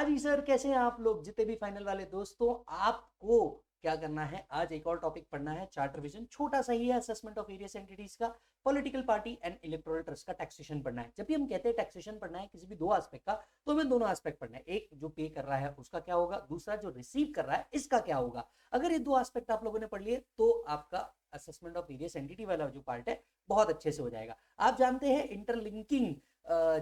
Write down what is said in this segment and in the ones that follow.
हाँ जी सर, कैसे हैं आप लोग? जितने भी फाइनल वाले दोस्तों, आपको क्या करना है, आज एक और टॉपिक पढ़ना है। चार्ट रिवीजन छोटा सा ही है, असेसमेंट ऑफ वेरियस एंटिटीज का, political party and electoral trust का टैक्सेशन पढ़ना है। जब भी हम कहते हैं टैक्सेशन पढ़ना है किसी भी दो एस्पेक्ट का, तो हमें दोनों एस्पेक्ट पढ़ना है। एक जो पे कर रहा है उसका क्या होगा, दूसरा जो रिसीव कर रहा है इसका क्या होगा। अगर ये दो एस्पेक्ट आप लोगों ने पढ़ लिए तो आपका असेसमेंट ऑफ वेरियस एंटिटी वाला जो पार्ट है बहुत अच्छे से हो जाएगा। आप जानते हैं इंटरलिंकिंग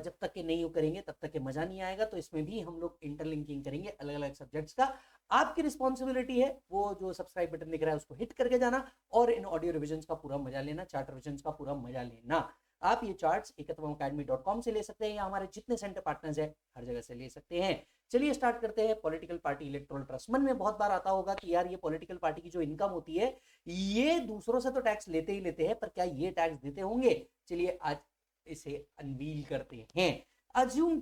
जब तक के नहीं करेंगे तब तक के मजा नहीं आएगा, तो इसमें भी हम लोग इंटरलिंकिंग करेंगे अलग अलग सब्जेक्ट्स का। आपकी रिस्पॉन्सिबिलिटी है वो जो सब्सक्राइब बटन दिख रहा है उसको हिट करके जाना और इन ऑडियो रिविजन का पूरा मजा लेना, चार्ट रिविजन का पूरा मजा लेना। आप ये चार्ट्स ekatwamacademy.com से ले सकते हैं या हमारे जितने सेंटर पार्टनर्स है हर जगह से ले सकते हैं। चलिए स्टार्ट करते हैं। Political party electoral trust. मन में बहुत बार आता होगा कि यार ये पॉलिटिकल पार्टी की जो इनकम होती है ये दूसरों से तो टैक्स लेते ही लेते हैं, पर क्या ये टैक्स देते होंगे? चलिए आज इसे अनवील करते हैं। अज्यूम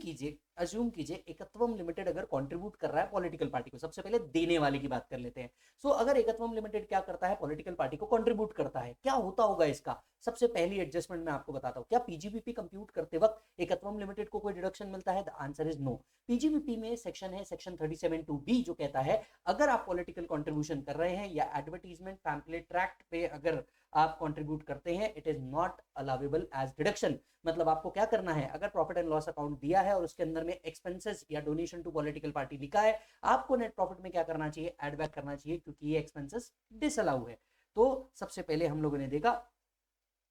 कीजिए एकत्वम लिमिटेड अगर कंट्रीब्यूट कर रहा है पॉलिटिकल पार्टी को। सबसे पहले देने वाले की बात कर लेते हैं। सो अगर एकत्वम लिमिटेड क्या करता है, पॉलिटिकल पार्टी को कंट्रीब्यूट करता है, क्या होता होगा इसका? सबसे पहली एडजस्टमेंट मैं आपको बताता हूं। क्या पीजीबीपी कंप्यूट करते वक्त एकत्वम लिमिटेड को कोई डिडक्शन मिलता है? The answer is no. PGBP में सेक्शन है, सेक्शन 37(2)(b) जो कहता है अगर आप पॉलिटिकल कंट्रीब्यूशन कर रहे हैं या एडवर्टीजमेंट पैम्पलेट ट्रैक्ट पे अगर आप कंट्रीब्यूट करते हैं, it is not allowable as deduction. मतलब आपको क्या करना है, अगर प्रॉफिट एंड लॉस अकाउंट दिया है और उसके अंदर में एक्सपेंसेस या डोनेशन टू पॉलिटिकल पार्टी लिखा है, आपको नेट प्रॉफिट में क्या करना चाहिए, एड बैक करना चाहिए, क्योंकि ये एक्सपेंसेस डिसअलाउ है। तो सबसे पहले हम लोगों ने देखा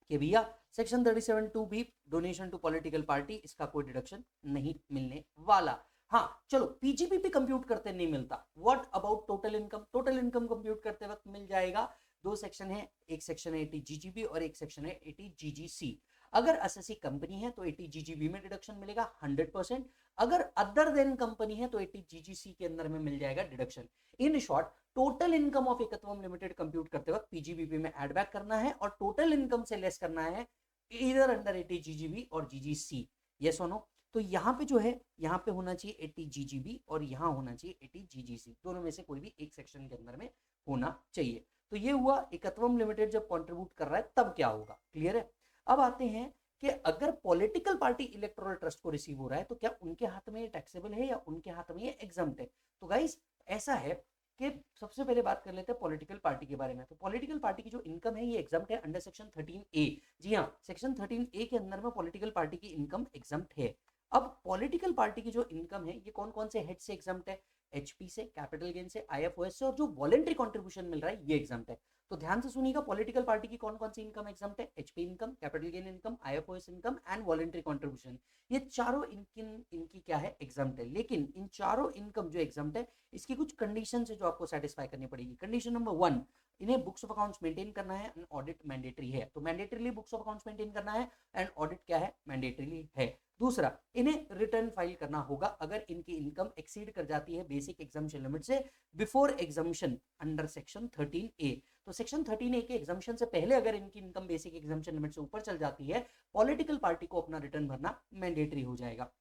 कि भैया section 37(2)(b) donation to political party, इसका कोई डिडक्शन नहीं मिलने वाला। हाँ चलो, पीजीबीपी कंप्यूट करते नहीं मिलता। What about total income? Total income compute करते वक्त मिल जाएगा। दो सेक्शन है, एक सेक्शन है 80GGB और एक सेक्शन है 80GGC। अगर एसएससी कंपनी है तो 80GGB में डिडक्शन मिलेगा 100%। अगर अदर देन कंपनी है तो 80GGC के अंदर में मिल जाएगा deduction. In short, total income of Ekatvam limited compute करते वक्त पीजीबीपी में एड बैक करना है और टोटल इनकम से लेस करना है इधर अंडर 80GGB और जीजीसी। यस और नो? तो यहाँ पे जो है, यहाँ पे होना चाहिए 80GGB और यहाँ होना चाहिए 80GGC। दोनों में से कोई भी एक सेक्शन के अंदर में होना चाहिए। तो ये हुआ एकत्वम लिमिटेड जब कंट्रीब्यूट कर रहा है तब क्या होगा। क्लियर है? अब आते हैं कि अगर पॉलिटिकल पार्टी इलेक्टोरल ट्रस्ट को रिसीव हो रहा है तो क्या उनके हाथ में ये टैक्सेबल है या उनके हाथ में ये एग्जम्प्ट है? तो गाइस ऐसा है कि सबसे पहले बात कर लेते हैं पॉलिटिकल पार्टी के बारे में। तो पॉलिटिकल पार्टी की जो इनकम है ये एग्जम्प्ट है अंडर सेक्शन 13A। जी हाँ, सेक्शन 13A के अंदर में पॉलिटिकल पार्टी की इनकम एग्जम्प्ट है। अब पॉलिटिकल पार्टी की जो इनकम है ये कौन कौन से हेड से एग्जम्प्ट है? एचपी से, कैपिटल गेन से, आईएफओएस से, और जो वॉलेंट्री कंट्रीब्यूशन मिल रहा है ये एग्जम्प्ट है। तो ध्यान से सुनिएगा, पॉलिटिकल पार्टी की कौन कौन सी इनकम एग्जम्प्ट है? HP income, capital gain income, IFOS income and voluntary contribution. ये चारों इनकी क्या है, एग्जम्प्ट है। लेकिन इन चारों इनकम जो एग्जम्प्ट है इसकी कुछ कंडीशन है जो आपको सेटिस्फाई करनी पड़ेगी। कंडीशन नंबर 1, इन्हें बुक्स ऑफ अकाउंट्स मेंटेन करना है एंड ऑडिट मैंडेटरी है। तो mandatorily books of accounts maintain करना है एंड ऑडिट क्या है, मैंडेटरीली है। दूसरा, इन्हें रिटर्न फाइल करना होगा अगर इनकी इनकम एक्सीड कर जाती है बेसिक एग्जाम्पशन लिमिट से before exemption under section 13A। तो सेक्शन 13A के एग्जाम्पशन से पहले अगर इनकी इनकम बेसिक एग्जाम्पशन लिमिट से ऊपर चल जाती है, पॉलिटिकल पार्टी को अपना रिटर्न भरना मैंडेटरी हो जाएगा।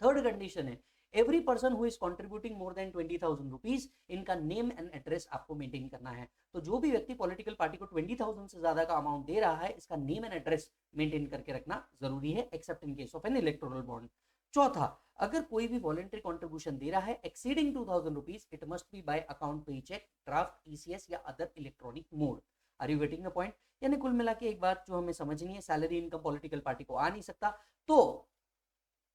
थर्ड कंडीशन है, every person who is contributing more than 20,000 rupees, इनका नेम एंड एड्रेस आपको मेंटेन करना है। तो जो भी व्यक्ति पॉलिटिकल पार्टी को 20,000 से ज्यादा का अमाउंट दे रहा है, इसका नेम एंड एड्रेस मेंटेन करके रखना जरूरी है, except in case of an electoral bond. चौथा, अगर कोई भी वॉलेंट्री कंट्रीब्यूशन दे रहा है exceeding 2,000 rupees, it must be by account, payee cheque, draft, ECS या other electronic mode. Are you getting the point? यानी कुल मिला के एक बात जो हमें समझनी है, सैलरी इनकम पॉलिटिकल पार्टी को आ नहीं सकता। तो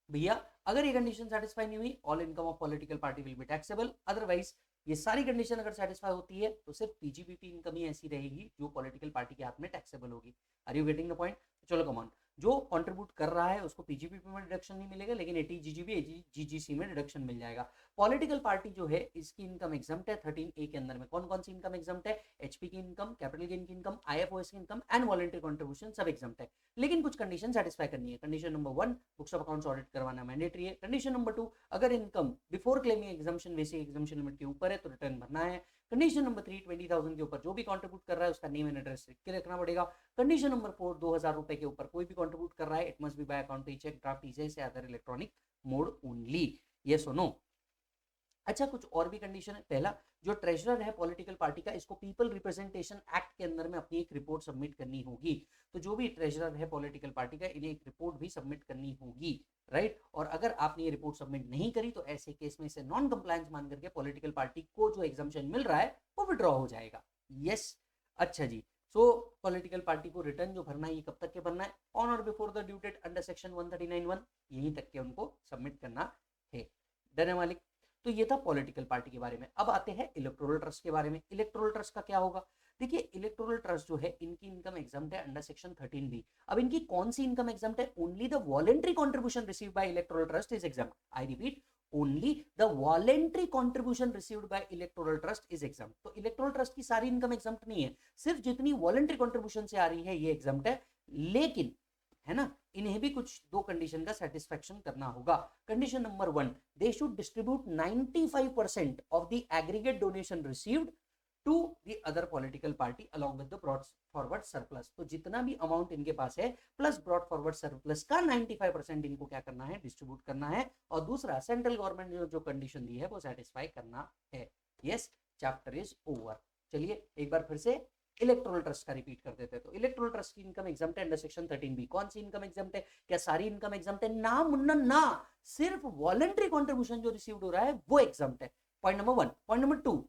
भैया अगर ये कंडीशन सेटिस्फाई नहीं हुई, all income of political party will be taxable. Otherwise ये सारी कंडीशन अगर सेटिस्फाई होती है तो सिर्फ पीजीबीपी इनकम ही ऐसी रहेगी जो पॉलिटिकल पार्टी के हाथ में टैक्सेबल होगी। Are you getting the point? चलो कम ऑन, जो कंट्रीब्यूट कर रहा है उसको पीजीबीपी में डिडक्शन नहीं मिलेगा, लेकिन 80GGB जीजीसी में डिडक्शन मिल जाएगा। पॉलिटिकल पार्टी जो है इसकी इनकम एग्जम्प्ट है 13A के अंदर में। कौन कौन सी इनकम एग्जम्प्ट है? एचपी की इनकम, कैपिटल गेन की इनकम, आईएफओएस की इनकम एंड वॉलेंट्री कंट्रीब्यूशन सब एग्जम्प्ट है। लेकिन कुछ कंडीशन सेटिस्फाई करनी है। Condition number 1, books of accounts audit करवाना मैंडेटरी है। कंडीशन नंबर 2, अगर income before claiming exemption basic exemption limit के ऊपर है तो रिटर्न भरना है। कंडीशन नंबर 3, 20,000 के ऊपर जो भी कंट्रीब्यूट कर रहा है उसका नेम एंड एड्रेस लिख के रखना पड़ेगा। कंडीशन नंबर 4, 2,000 रुपए के ऊपर कोई भी कंट्रीब्यूट कर रहा है, it must be by account, payee cheque, draft, ECS या other electronic mode only. Yes और नो? अच्छा, कुछ और भी कंडीशन है। पहला, जो ट्रेजरर है पॉलिटिकल पार्टी का, इसको पीपल रिप्रेजेंटेशन एक्ट के अंदर में अपनी एक रिपोर्ट सबमिट करनी होगी। तो जो भी ट्रेजरर है पॉलिटिकल पार्टी का, इन्हें एक रिपोर्ट भी सबमिट करनी होगी, राइट। और अगर आपने ये रिपोर्ट सबमिट नहीं करी तो ऐसे केस में इसे नॉन कंप्लायंस मान करके पॉलिटिकल पार्टी को जो एग्जाम्पशन मिल रहा है वो विड्रॉ हो जाएगा। यस, अच्छा जी। सो पॉलिटिकल पार्टी को रिटर्न जो भरना है ये कब तक के भरना है? On or before the due date under section 139(1), यहीं तक के उनको सबमिट करना है। डन है मालिक? तो ये था पॉलिटिकल पार्टी के बारे में। अब आते हैं इलेक्टोरल ट्रस्ट के बारे में। इलेक्टोरल ट्रस्ट का क्या होगा? देखिए, इलेक्टोरल ट्रस्ट जो है इनकी इनकम एग्जाम्प्ट है अंडर सेक्शन 13B। अब इनकी कौन सी इनकम एग्जाम्प्ट है? Only the voluntary contribution receive by electoral trust is exempt. I repeat, only the voluntary contribution received by electoral trust is exempt. तो electoral trust की सारी income exempt नहीं है, सिर्फ जितनी वॉलेंट्री कॉन्ट्रीब्यूशन से आ रही है ये एग्जाम्प्ट है। लेकिन, है ना, इन्हें भी कुछ दो कंडीशन का सेटिस्फेक्शन करना होगा। Condition number 1, they should distribute 95% of the aggregate donation received to the other political party along with the brought forward surplus. तो जितना भी अमाउंट इनके पास है प्लस ब्रॉड फॉरवर्ड सरप्लस का 95% इनको क्या करना है? डिस्ट्रीब्यूट करना है। और दूसरा, सेंट्रल गवर्नमेंट ने जो कंडीशन दी है वो सेटिस्फाई करना है। Yes, chapter is over. चलिए एक बार फिर से इलेक्टोरल ट्रस्ट का रिपीट कर देते हैं। तो इलेक्टोरल ट्रस्ट की इनकम एग्जाम्प्ट है अंडर सेक्शन 13B। कौन सी इनकम एग्जाम्प्ट है? क्या सारी इनकम एग्जाम्प्ट है? ना मुन्ना ना, सिर्फ वॉलंटरी कंट्रीब्यूशन जो रिसीव्ड हो रहा है वो एग्जाम्प्ट है। Point number 1। पॉइंट नंबर 2,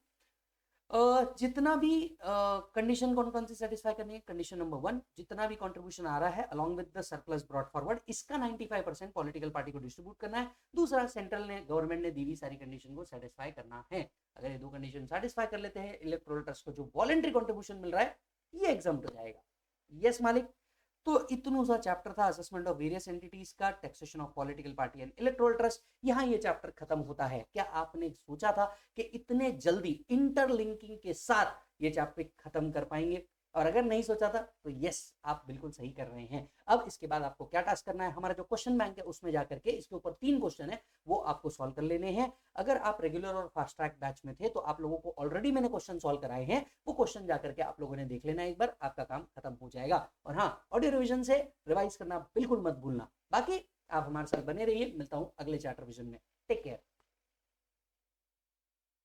जितना भी कंडीशन कौन कौन सी सेटिस्फाई करनी है? कंडीशन नंबर 1, जितना भी कंट्रीब्यूशन आ रहा है along with the surplus brought forward, इसका 95% पॉलिटिकल पार्टी को डिस्ट्रीब्यूट करना है। दूसरा, सेंट्रल ने, गवर्नमेंट ने दी हुई सारी कंडीशन को सेटिस्फाई करना है। अगर ये दो कंडीशन सेटिस्फाई कर लेते हैं, इलेक्टोरल ट्रस्ट को जो वॉलंटरी कंट्रीब्यूशन मिल रहा है ये एग्जाम्प्ट हो जाएगा। यस मालिक? तो इतना सा चैप्टर था असेसमेंट ऑफ वेरियस एंटिटीज का, taxation of political party and electoral trust. यहाँ ये चैप्टर खत्म होता है। क्या आपने सोचा था कि इतने जल्दी इंटरलिंकिंग के साथ ये चैप्टर खत्म कर पाएंगे? और अगर नहीं सोचा था तो यस, आप बिल्कुल सही कर रहे हैं। अब इसके बाद आपको क्या टास्क करना है? हमारा जो क्वेश्चन बैंक है उसमें जाकर के इसके ऊपर 3 क्वेश्चन है वो आपको सॉल्व कर लेने हैं। अगर आप रेगुलर और फास्ट ट्रैक बैच में थे तो आप लोगों को ऑलरेडी मैंने क्वेश्चन सॉल्व कराए हैं, वो क्वेश्चन जाकर के आप लोगों ने देख लेना एक बार, आपका काम खत्म हो जाएगा। और हाँ, ऑडियो रिवीजन से रिवाइज करना बिल्कुल मत भूलना। बाकी आप हमारे साथ बने रहिए, मिलता हूं अगले चैप्टर विजन में। Take care.